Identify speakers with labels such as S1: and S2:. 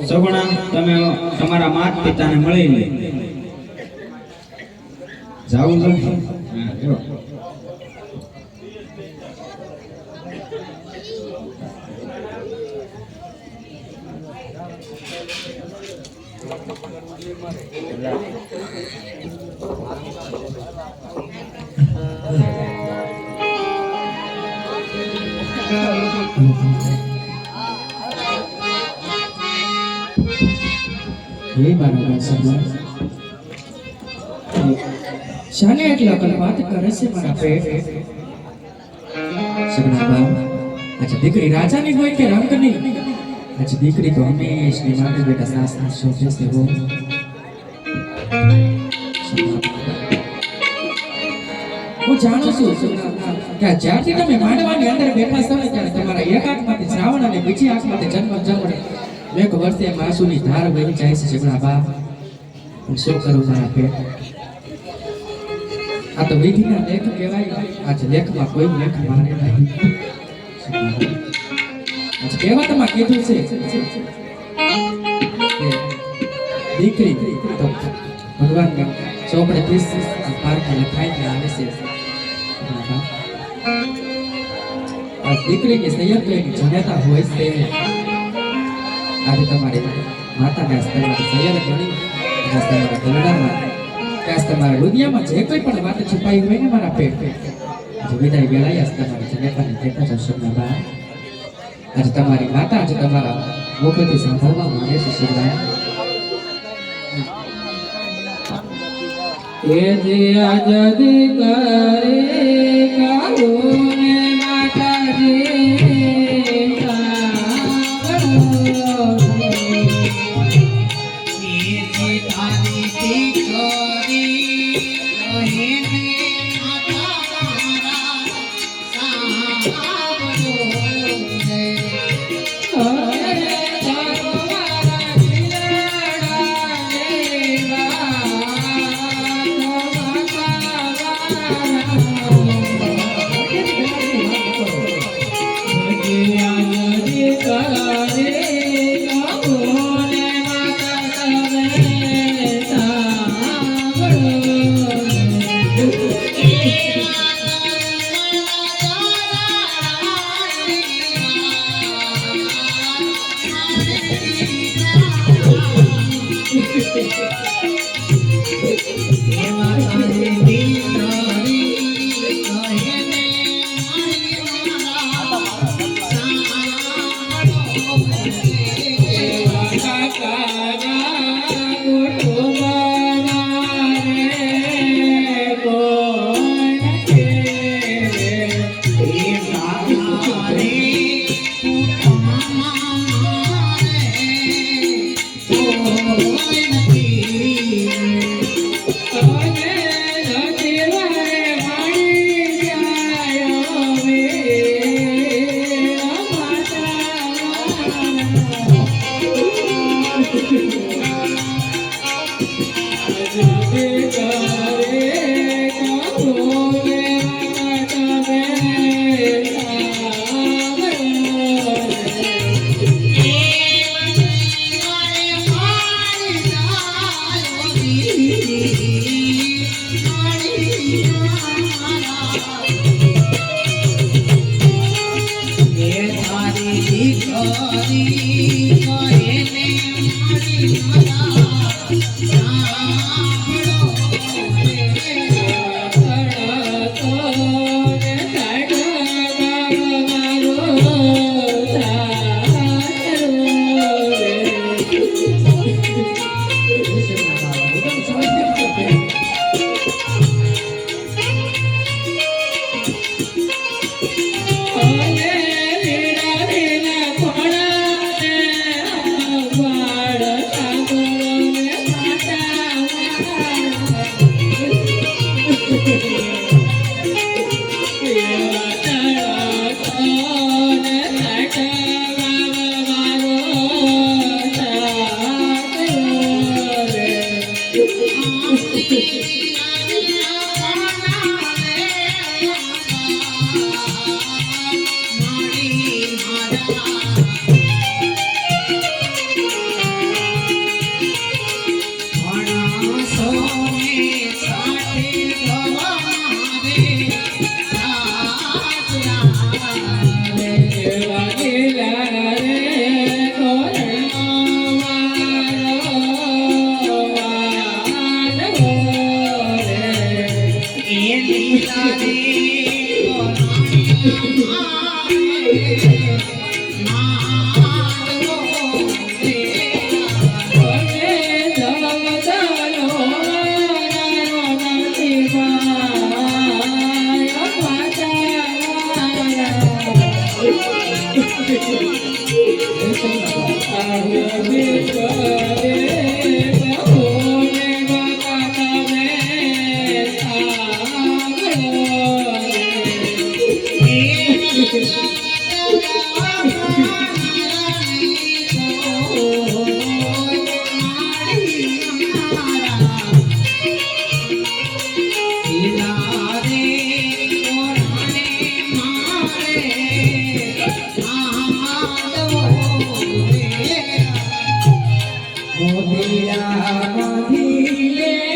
S1: સગુણા તમે તમારા માતા પિતાને મળી લે જાવું નથી હા જો
S2: ये मारा सगुण शाने એટલા કલવાત કરે છે મારા પેટ સગુણા બા આજે દીકરી રાજાની હોય કે રંગની આજે દીકરી તો હંમેશની માટે બેટા સાસના શોભે છે હો હું જાણું છું સગુણા કે જ્યારથી તમે માંડવાની અંદર બેઠા છો ને ત્યારે તમારા એક આંખમાંથી શ્રાવણ અને બીજી આંખમાંથી જન્મ એક વર્ષે માસુની ધાર વહી જાય છે સગુણા બા હું શું કરું મારા પેટ આ તો વિધિના લેખ કહેવાય આજ લેખમાં કોઈ લેખ માને નહીં આજ કહેવતમાં કીધું છે દીકરી તો ભગવાનના ચોપડે 30 પારખા લખાઈને આવે છે આ દીકરીની સંયમ તો એની જનેતા હોય છે આજે તમારી માતાના સ્તરમાં સંયમ ગણી તમારા ગરડામાં કાશ તમારા હૃદયમાં જે કોઈ પણ વાત છુપાઈ હોય ને મારા પેટ આજે વિદાય વેળાએ તમારી જનેતાની દેખા જશો બા આજે તમારી માતા આજે તમારા મુખથી સાંભળવા માંગે છે શિવરાય
S3: એ જે આઝાદી કરે કાઓ ને માતાજી સાંભળો એ જે તારી દીકરી કહે ને માતા
S2: મોતિયા બાંધી લે